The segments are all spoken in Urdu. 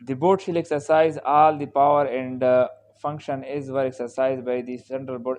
The board shall exercise all the power and function as were exercised by the central board।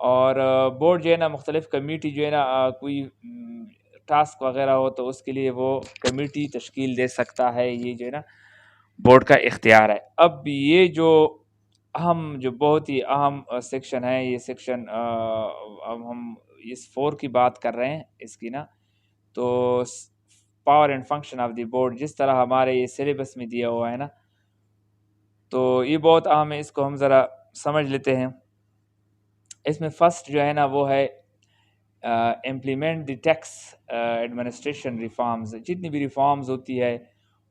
اور بورڈ جو ہے نا مختلف کمیٹی جو ہے نا کوئی ٹاسک وغیرہ ہو تو اس کے لیے وہ کمیٹی تشکیل دے سکتا ہے، یہ جو ہے نا بورڈ کا اختیار ہے۔ اب یہ جو جو بہت ہی اہم سیکشن ہے، یہ سیکشن اب ہم اس 4 کی بات کر رہے ہیں اس کی نا، تو power and function of the board جس طرح ہمارے یہ سلیبس میں دیا ہوا ہے نا، تو یہ بہت اہم ہے، اس کو ہم ذرا سمجھ لیتے ہیں۔ اس میں فرسٹ جو ہے نا وہ ہے implement the tax administration reforms, جتنی بھی ریفارمز ہوتی ہے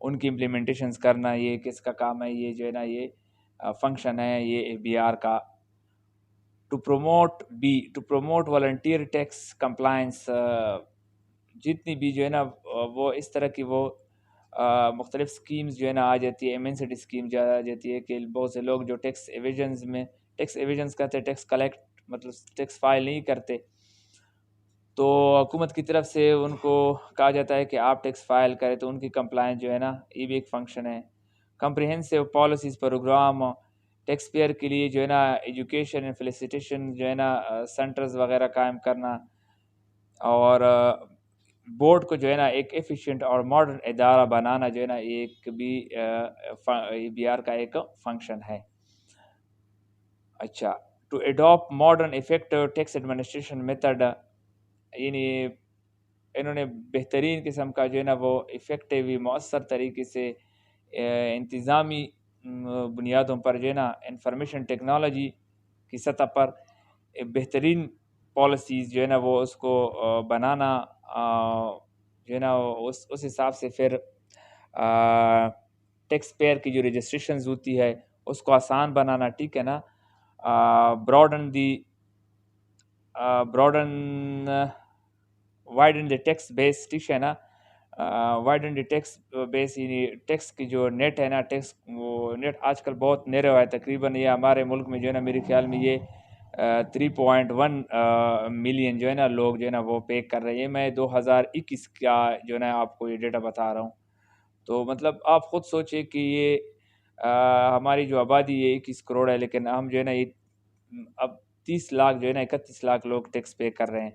ان کی امپلیمنٹیشنز کرنا، یہ کس کا کام ہے؟ یہ جو ہے نا یہ فنکشن ہے یہ بی آر کا۔ To promote voluntary tax compliance, جتنی بھی جو ہے نا وہ اس طرح کی وہ مختلف سکیمز جو ہے نا آ جاتی ہے، ایمنسٹی اسکیم جو آ جاتی ہے کہ بہت سے لوگ جو ٹیکس ایویژنز کرتے ہیں، ٹیکس کلیکٹ مطلب ٹیکس فائل نہیں کرتے، تو حکومت کی طرف سے ان کو کہا جاتا ہے کہ آپ ٹیکس فائل کریں، تو ان کی کمپلائنس جو ہے نا یہ بھی ایک فنکشن ہے۔ Comprehensive policies program, taxpayer کے لیے جو ہے نا ایجوکیشن اینڈ فیسیلیٹیشن جو ہے نا سینٹرز وغیرہ قائم کرنا، اور بورڈ کو جو ہے نا ایک ایفیشینٹ اور ماڈرن ادارہ بنانا جو ہے نا یہ ایک بھی بی آر کا ایک فنکشن ہے۔ اچھا، to adopt modern effective tax administration method, یعنی انہوں نے بہترین قسم کا جو ہے نا وہ افیکٹیوی مؤثر طریقے سے انتظامی بنیادوں پر جو ہے نا انفارمیشن ٹیکنالوجی کی سطح پر بہترین پالیسیز جو ہے نا وہ اس کو بنانا، جو ہے نا اس حساب سے پھر ٹیکس پیئر کی جو رجسٹریشنز ہوتی ہے اس کو آسان بنانا، ٹھیک ہے نا۔ براڈن وائڈن دی ٹیکس بیس، ٹھیک ہے نا، وائڈن دی ٹیکس بیس، یعنی ٹیکس کی جو نیٹ ہے نا، ٹیکس وہ نیٹ آج کل بہت نیرو ہے، تقریباً یہ ہمارے ملک میں جو ہے نا میرے خیال میں یہ 3.1 ملین جو ہے نا لوگ جو ہے نا وہ پے کر رہے ہیں۔ میں 2021 کا جو ہے نا آپ کو یہ ڈیٹا بتا رہا ہوں، تو مطلب آپ خود سوچیں کہ یہ ہماری جو آبادی ہے 21 کروڑ ہے، لیکن ہم جو ہے نا یہ اب 30 لاکھ جو ہے نا 31 لاکھ لوگ ٹیکس پے کر رہے ہیں،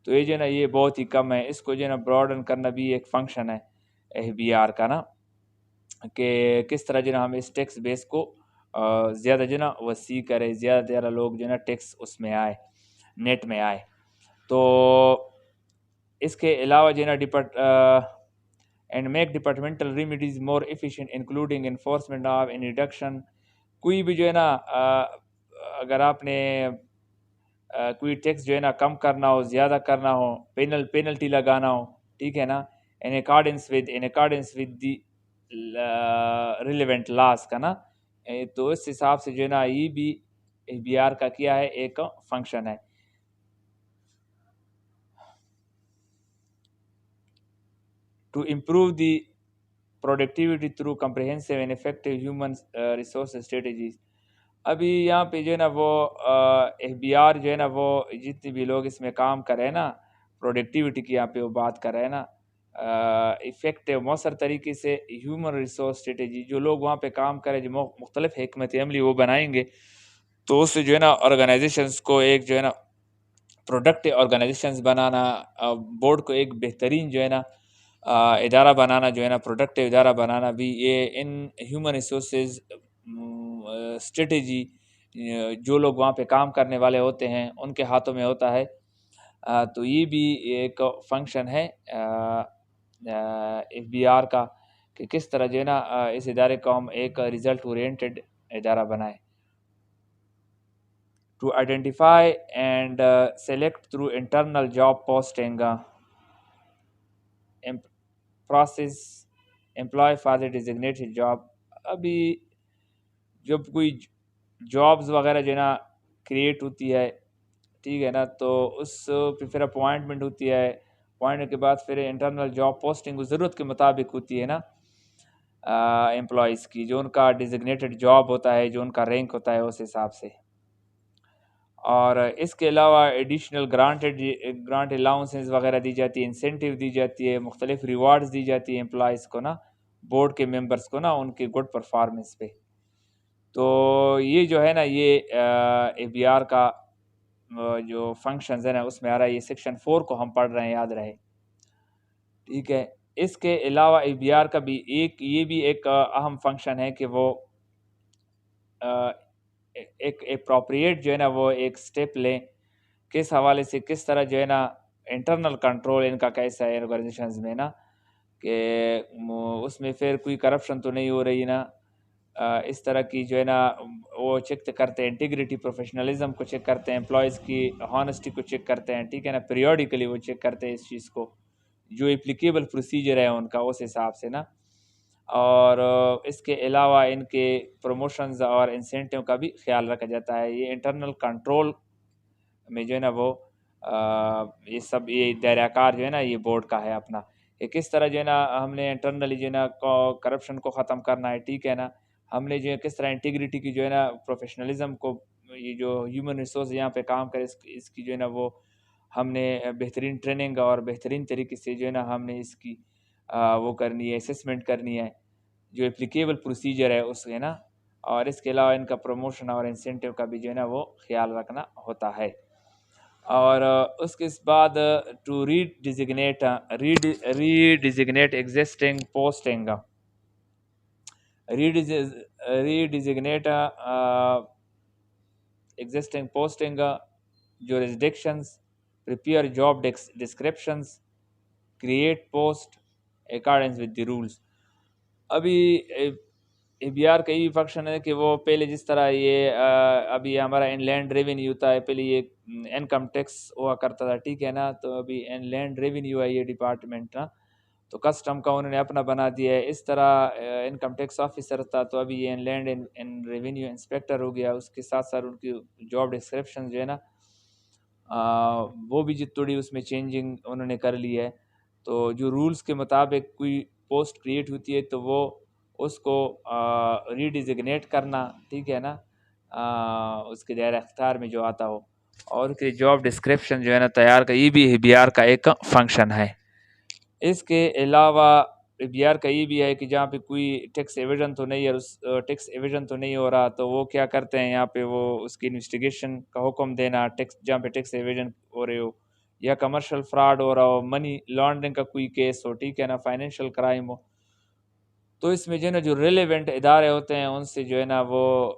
تو یہ جو ہے نا یہ بہت ہی کم ہے۔ اس کو جو ہے نا براڈن کرنا بھی ایک فنکشن ہے بی آر کا نا، کہ کس طرح جو ہے نا ہم اس ٹیکس بیس کو زیادہ جو ہے نا وسیع کرے، زیادہ سے زیادہ لوگ جو ہے نا ٹیکس اس میں آئے، نیٹ میں آئے۔ تو اس کے علاوہ جو ہے نا and make departmental remedies more efficient including enforcement of in reduction, کوئی بھی جو ہے نا اگر آپ نے کوئی ٹیکس جو ہے نا کم کرنا ہو، زیادہ کرنا ہو، پینلٹی لگانا ہو، ٹھیک ہے نا، in accordance with the relevant laws کا نا، تو اس حساب سے جو ہے نا یہ بھی بی آر کا کیا ہے ایک فنکشن ہے۔ To improve the productivity through comprehensive and effective human resource strategies, ابھی یہاں پہ جو ہے نا وہ بی آر جو ہے نا وہ جتنے بھی لوگ اس میں کام کر رہے ہیں نا، پروڈکٹیوٹی کی یہاں پہ وہ بات کر رہے ہیں نا، افیکٹو مؤثر طریقے سے ہیومن ریسورس اسٹریٹجی، جو لوگ وہاں پہ کام کریں جو مختلف حکمت عملی وہ بنائیں گے، تو اس سے جو ہے نا آرگنائزیشنز کو ایک جو ہے نا پروڈکٹیو آرگنائزیشنز بنانا، بورڈ کو ایک بہترین جو ہے نا ادارہ بنانا، جو ہے نا پروڈکٹیو ادارہ بنانا بھی، یہ ان ہیومن ریسورسز اسٹریٹجی جو لوگ وہاں پہ کام کرنے والے ہوتے ہیں ان کے ہاتھوں میں ہوتا ہے، تو یہ بھی ایک فنکشن ہے ایف بی آر کا، کہ کس طرح جو ہے نا اس ادارے کو ہم ایک ریزلٹ اورینٹڈ ادارہ بنائیں۔ To identify and select through internal job posting process employee for the designated job, ابھی جب کوئی جابز وغیرہ جو ہے نا کریٹ ہوتی ہے، ٹھیک ہے نا، تو اس پہ پھر اپوائنٹمنٹ ہوتی ہے، اپوائنٹمنٹ کے بعد پھر انٹرنل جاب پوسٹنگ ضرورت کے مطابق ہوتی ہے نا امپلائیز کی، جو ان کا ڈیزگنیٹڈ جاب ہوتا ہے، جو ان کا رینک ہوتا ہے اس حساب سے۔ اور اس کے علاوہ ایڈیشنل گرانٹ الاؤنسز وغیرہ دی جاتی ہے، انسینٹیو دی جاتی ہے، مختلف ریوارڈز دی جاتی ہے امپلائیز کو نا، بورڈ کے ممبرس کو نا، ان کے گڈ پرفارمنس پہ۔ تو یہ جو ہے نا یہ بی آر کا جو فنکشنز ہیں نا اس میں آ رہا ہے، یہ سیکشن 4 کو ہم پڑھ رہے ہیں، یاد رہے، ٹھیک ہے۔ اس کے علاوہ اے بی آر کا بھی یہ بھی ایک اہم فنکشن ہے کہ وہ ایک اپروپریٹ جو ہے نا وہ ایک سٹیپ لیں، کس حوالے سے، کس طرح جو ہے نا انٹرنل کنٹرول ان کا کیسا ہے آرگنائزیشنز میں نا، کہ اس میں پھر کوئی کرپشن تو نہیں ہو رہی نا، اس طرح کی جو ہے نا وہ چیک کرتے ہیں، انٹیگریٹی پروفیشنلزم کو چیک کرتے ہیں، امپلائیز کی ہانسٹی کو چیک کرتے ہیں، ٹھیک ہے نا، پیریوڈیکلی وہ چیک کرتے ہیں اس چیز کو، جو اپلیکیبل پروسیجر ہے ان کا اس حساب سے نا۔ اور اس کے علاوہ ان کے پروموشنز اور انسینٹیو کا بھی خیال رکھا جاتا ہے۔ یہ انٹرنل کنٹرول میں جو ہے نا وہ یہ سب یہ دائرہ کار جو ہے نا یہ بورڈ کا ہے اپنا، کہ کس طرح جو ہے نا ہم نے انٹرنلی جو ہے نا کرپشن کو ختم کرنا ہے، ٹھیک ہے نا، ہم نے جو ہے کس طرح انٹیگریٹی کی جو ہے نا پروفیشنلزم کو، یہ جو ہیومن ریسورس یہاں پہ کام کرے اس کی جو ہے نا وہ ہم نے بہترین ٹریننگ اور بہترین طریقے سے جو ہے نا ہم نے اس کی وہ کرنی ہے، اسسمنٹ کرنی ہے، جو اپلیکیبل پروسیجر ہے اس ہے نا، اور اس کے علاوہ ان کا پروموشن اور انسینٹیو کا بھی جو ہے نا وہ خیال رکھنا ہوتا ہے۔ اور اس کے بعد to redesignate existing posting, redesignate existing posting, jurisdictions, prepare job descriptions, create post accordance with the rules۔ ابھی اے بی آر کا یہ فنکشن ہے کہ وہ پہلے جس طرح یہ ابھی ہمارا ان لینڈ ریونیو ہوتا ہے، پہلے یہ انکم ٹیکس ہوا کرتا تھا، ٹھیک ہے نا، تو ابھی ان لینڈ ریونیو ہے یہ ڈپارٹمنٹ نا، تو کسٹم کا انہوں نے اپنا بنا دیا ہے، اس طرح انکم ٹیکس آفیسر تھا تو ابھی یہ ان لینڈ ان ریونیو انسپیکٹر ہو گیا، اس کے ساتھ ساتھ ان کی جاب ڈسکرپشن جو ہے نا وہ بھی تھوڑی اس میں چینجنگ انہوں نے کر لی ہے۔ تو جو رولز کے مطابق کوئی پوسٹ کریٹ ہوتی ہے تو وہ اس کو ری ڈیزگنیٹ کرنا، ٹھیک ہے نا، اس کے دائرہ اختیار میں جو آتا ہو، اور کہ جاب ڈسکرپشن جو ہے نا تیار کا، یہ بھی اے بی آر کا ایک فنکشن ہے۔ اس کے علاوہ اے بی آر کا یہ بھی ہے کہ جہاں پہ کوئی ٹیکس ایویژن تو نہیں ہے، ٹیکس ایویژن تو نہیں ہو رہا، تو وہ کیا کرتے ہیں یہاں پہ وہ اس کی انویسٹیگیشن کا حکم دینا، ٹیکس جہاں پہ ٹیکس ایویژن ہو رہے ہو یا کمرشل فراڈ ہو رہا ہو، منی لانڈرنگ کا کوئی کیس ہو، ٹھیک ہے نا، فائنینشیل کرائم ہو، تو اس میں جو ہے نا جو ریلیونٹ ادارے ہوتے ہیں ان سے جو ہے نا وہ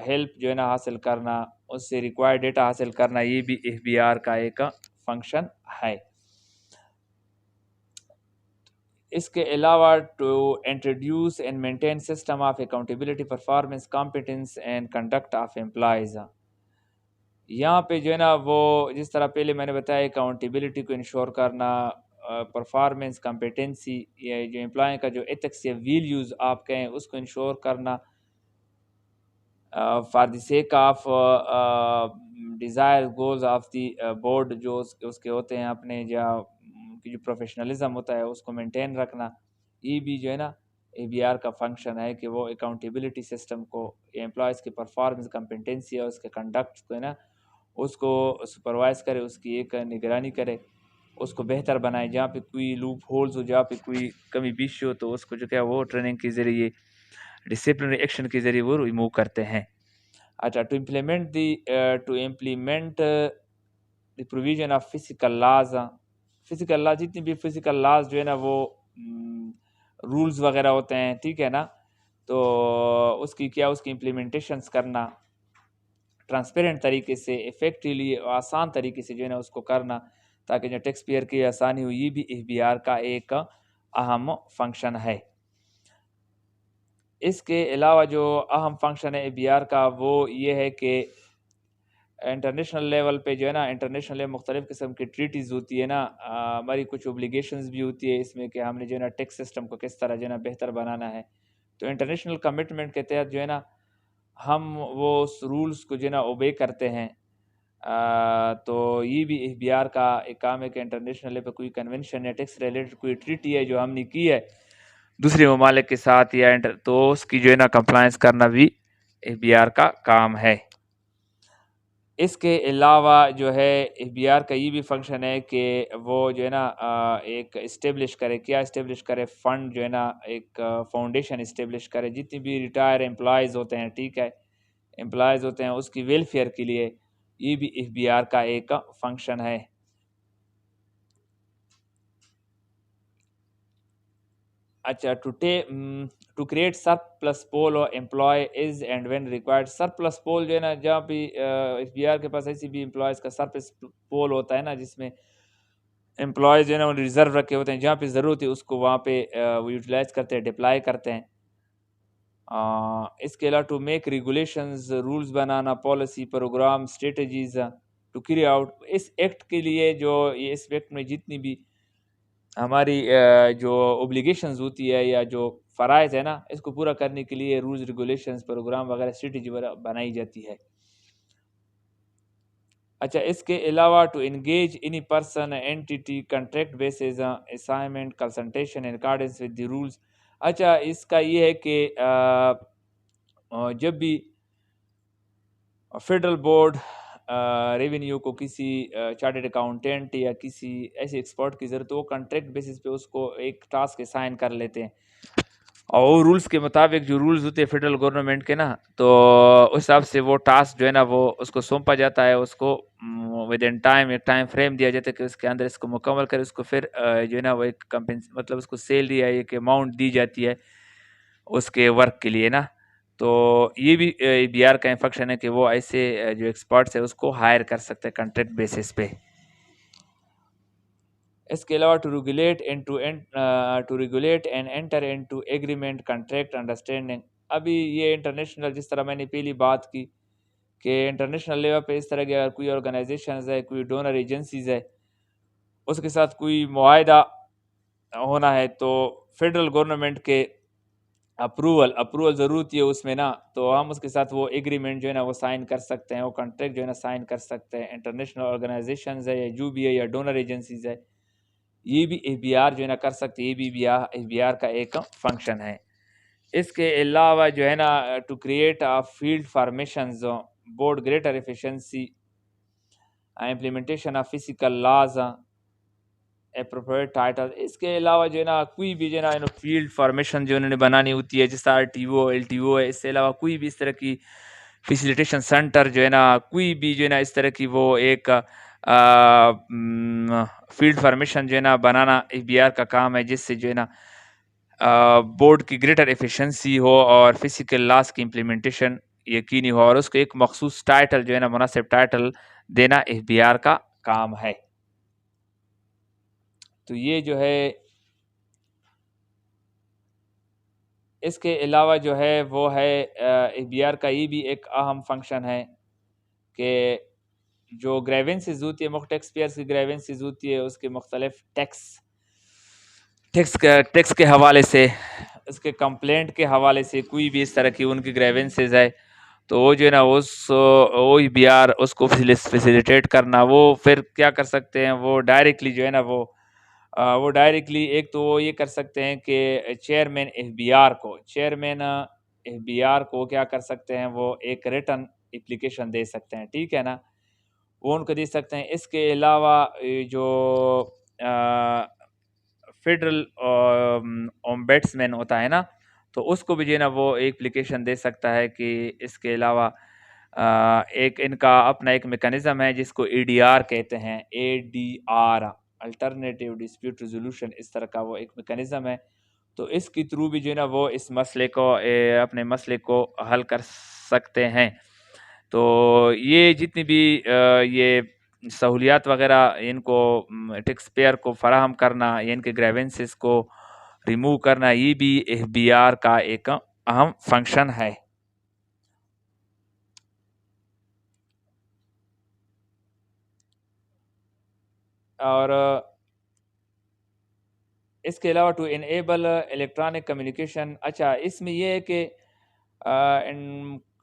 ہیلپ جو ہے نا حاصل کرنا، اس سے ریکوائرڈ ڈیٹا حاصل کرنا، یہ بھی اے بی آر کا ایک فنکشن ہے۔ اس کے علاوہ to introduce and maintain system of accountability, performance, competence and conduct of employees, یہاں پہ جو ہے نا وہ جس طرح پہلے میں نے بتایا اکاؤنٹیبلٹی کو انشور کرنا، پرفارمنس، کمپیٹنسی، یہ جو امپلائی کا جو ایتھکس یا ویلیوز آپ کہیں اس کو انشور کرنا، for the sake of desire goals of the board, جو اس کے ہوتے ہیں اپنے جو پروفیشنلزم ہوتا ہے اس کو مینٹین رکھنا، یہ بھی جو ہے نا اے بی آر کا فنکشن ہے کہ وہ اکاؤنٹیبلٹی سسٹم کو، امپلائیز کی پرفارمنس، کمپیٹنسی اور اس کے کنڈکٹ کو ہے نا اس کو سپروائز کرے، اس کی ایک نگرانی کرے، اس کو بہتر بنائے، جہاں پہ کوئی لوپ ہولز ہو، جہاں پہ کوئی کمی بیشی ہو تو اس کو جو کیا وہ ٹریننگ کے ذریعے، ڈسپلنری ایکشن کے ذریعے وہ ریموو کرتے ہیں۔ اچھا، to implement the provision of physical laws, physical laws جتنی بھی فزیکل لاز جو ہے نا وہ رولز وغیرہ ہوتے ہیں، ٹھیک ہے نا، تو اس کی امپلیمنٹیشنز کرنا ٹرانسپیرنٹ طریقے سے، افیکٹولی، آسان طریقے سے جو ہے نا اس کو کرنا، تاکہ جو ٹیکس پیئر کی آسانی ہو، یہ بھی اے بی آر کا ایک اہم فنکشن ہے۔ اس کے علاوہ جو اہم فنکشن ہے اے بی آر کا وہ یہ ہے کہ انٹرنیشنل لیول پہ جو ہے نا، انٹرنیشنل لیول مختلف قسم کی ٹریٹیز ہوتی ہے نا، ہماری کچھ اوبلیگیشنز بھی ہوتی ہے اس میں کہ ہم نے جو ہے نا ٹیکس سسٹم کو کس طرح جو ہے نا بہتر بنانا ہے، تو انٹرنیشنل کمٹمنٹ کے تحت جو ہے نا ہم وہ اس رولز کو جو ہے نا اوبے کرتے ہیں، تو یہ بھی اے بی آر کا ایک کام ہے کہ انٹرنیشنل لیول پہ کوئی کنونشن یا ٹیکس ریلیٹڈ کوئی ٹریٹی ہے جو ہم نے کی ہے دوسرے ممالک کے ساتھ یا تو اس کی جو ہے نا کمپلائنس کرنا بھی اے بی آر کا کام ہے۔ اس کے علاوہ جو ہے اے بی آر کا یہ بھی فنکشن ہے کہ وہ جو ہے نا ایک اسٹیبلش کرے، کیا اسٹیبلش کرے، فنڈ جو ہے نا ایک فاؤنڈیشن اسٹیبلش کرے، جتنی بھی ریٹائر امپلائیز ہوتے ہیں، ٹھیک ہے، امپلائیز ہوتے ہیں اس کی ویلفیئر کے لیے، یہ بھی ایف بی آر کا ایک فنکشن ہے. اچھا ٹو کریٹ سرپلس پول اور employ as and when required. Surplus pool جو ہے نا جہاں بھی ایف بی آر کے پاس ایسی بھی امپلائیز کا سرپلس پول ہوتا ہے نا جس میں امپلائیز جو ہے نا وہ ریزرو رکھے ہوتے ہیں, جہاں پہ ضرورت ہے اس کو وہاں پہ وہ یوٹیلائز کرتے ہیں, ڈپلائی کرتے ہیں. اس کے علاوہ ٹو میک ریگولیشنز, رولز بنانا, policy, program, strategies to carry out. اس ایکٹ کے لیے جو اس ایکٹ میں جتنی بھی ہماری جو اوبلیگیشنز ہوتی ہے یا جو فرائض ہے نا, اس کو پورا کرنے کے لیے رولز, ریگولیشنز, پروگرام وغیرہ, اسٹریٹجی وغیرہ بنائی جاتی ہے. اچھا اس کے علاوہ to engage any person entity contract basis assignment consultation in accordance with the rules. اچھا اس کا یہ ہے کہ جب بھی فیڈرل بورڈ ریونیو کو کسی چارٹرڈ اکاؤنٹنٹ یا کسی ایسے ایکسپرٹ کی ضرورت ہو, وہ کنٹریکٹ بیسس پہ اس کو ایک ٹاسک اسائن کر لیتے ہیں, اور وہ رولز کے مطابق جو رولز ہوتے ہیں فیڈرل گورنمنٹ کے نا, تو اس حساب سے وہ ٹاسک جو ہے نا وہ اس کو سونپا جاتا ہے, اس کو ود ان ٹائم ایک ٹائم فریم دیا جاتا ہے کہ اس کے اندر اس کو مکمل کرے. اس کو پھر جو ہے نا وہ ایک مطلب اس کو سیلری یا ایک اماؤنٹ دی جاتی ہے اس کے ورک کے لیے نا. تو یہ بھی بی آر کا فنکشن ہے کہ وہ ایسے جو ایکسپرٹس ہیں اس کو ہائر کر سکتے ہیں کنٹریکٹ بیسس پہ. اس کے علاوہ to regulate and enter into agreement contract understanding. ابھی یہ انٹرنیشنل, جس طرح میں نے پہلی بات کی کہ انٹرنیشنل لیول پہ اس طرح کی اگر کوئی آرگنائزیشنز ہے, کوئی ڈونر ایجنسیز ہے, اس کے ساتھ کوئی معاہدہ ہونا ہے تو فیڈرل گورنمنٹ کے اپروول ضرورت ہے اس میں نا, تو ہم اس کے ساتھ وہ ایگریمنٹ جو ہے نا وہ سائن کر سکتے ہیں, وہ کنٹریکٹ جو ہے نا سائن کر سکتے ہیں. انٹرنیشنل آرگنائزیشنز ہے یا جو بھی ہے یا ڈونر ایجنسیز ہے, یہ بھی ایف بی آر جو ہے نا کر سکتے, یہ بھی ایف بی آر کا ایک فنکشن ہے. اس کے علاوہ جو ہے نا to create field formations, board greater efficiency, implementation of physical laws, appropriate title. اس کے علاوہ جو ہے نا کوئی بھی جو ہے نا فیلڈ فارمیشن جو انہوں نے بنانی ہوتی ہے, جیسا R T O, L T O ہے, اس کے علاوہ کوئی بھی اس طرح کی فیسیلیٹیشن سینٹر جو ہے نا, کوئی بھی جو ہے نا اس طرح کی وہ ایک فیلڈ فارمیشن جو ہے نا بنانا ایف بی آر کا کام ہے, جس سے جو ہے نا بورڈ کی گریٹر ایفیشنسی ہو اور فزیکل لاس کی امپلیمنٹیشن یقینی ہو, اور اس کو ایک مخصوص ٹائٹل جو ہے نا مناسب ٹائٹل دینا ایف بی آر کا کام ہے. تو یہ جو ہے اس کے علاوہ جو ہے وہ ہے ایف بی آر کا یہ بھی ایک اہم فنکشن ہے کہ جو گریونسز ہوتی ہے, مختلف ٹیکس پیئرس کی گریونسز ہوتی ہے, اس کے مختلف ٹیکس کے حوالے سے, اس کے کمپلینٹ کے حوالے سے, کوئی بھی اس طرح کی ان کی گریونسز ہے تو وہ جو ہے نا وہ بی آر اس کو فیسیلیٹیٹ کرنا. وہ پھر کیا کر سکتے ہیں, وہ ڈائریکٹلی جو ہے نا وہ ڈائریکٹلی ایک تو وہ یہ کر سکتے ہیں کہ چیئرمین ایف بی آر کو کیا کر سکتے ہیں, وہ ایک ریٹن اپلیکیشن دے سکتے ہیں, ٹھیک ہے نا, وہ ان کو دے سکتے ہیں. اس کے علاوہ جو فیڈرل اومبیڈسمین ہوتا ہے نا, تو اس کو بھی جو ہے نا وہ ایک اپلیکیشن دے سکتا ہے. کہ اس کے علاوہ ایک ان کا اپنا ایک میکانزم ہے جس کو ای ڈی آر کہتے ہیں, ADR الٹرنیٹیو ڈسپیوٹ ریزولوشن, اس طرح کا وہ ایک میکانزم ہے. تو اس کی تھرو بھی جو ہے نا وہ اس مسئلے کو اپنے مسئلے کو حل کر سکتے ہیں. تو یہ جتنی بھی یہ سہولیات وغیرہ ان کو ٹیکس پیئر کو فراہم کرنا یا ان کے گریونسز کو ریموو کرنا, یہ بھی ایف بی آر کا ایک اہم فنکشن ہے. اور اس کے علاوہ ٹو انیبل الیکٹرانک کمیونیکیشن. اچھا اس میں یہ ہے کہ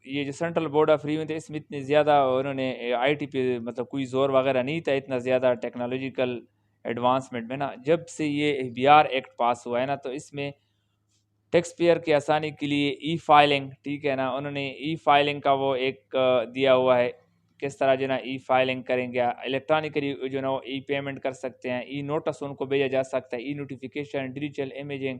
یہ جو سینٹرل بورڈ آف ریونیو تھے, اس میں اتنی زیادہ انہوں نے آئی ٹی پہ مطلب کوئی زور وغیرہ نہیں تھا اتنا زیادہ ٹیکنالوجیکل ایڈوانسمنٹ میں نا. جب سے یہ ایف بی آر ایکٹ پاس ہوا ہے نا, تو اس میں ٹیکس پیئر کی آسانی کے لیے ای فائلنگ, ٹھیک ہے نا, انہوں نے ای فائلنگ کا وہ ایک دیا ہوا ہے, کس طرح جو ہے نا ای فائلنگ کریں گے, الیکٹرانکلی جو ہے نا ای پیمنٹ کر سکتے ہیں, ای نوٹس ان کو بھیجا جا سکتا ہے, ای نوٹیفیکیشن, ڈیجیٹل امیجنگ,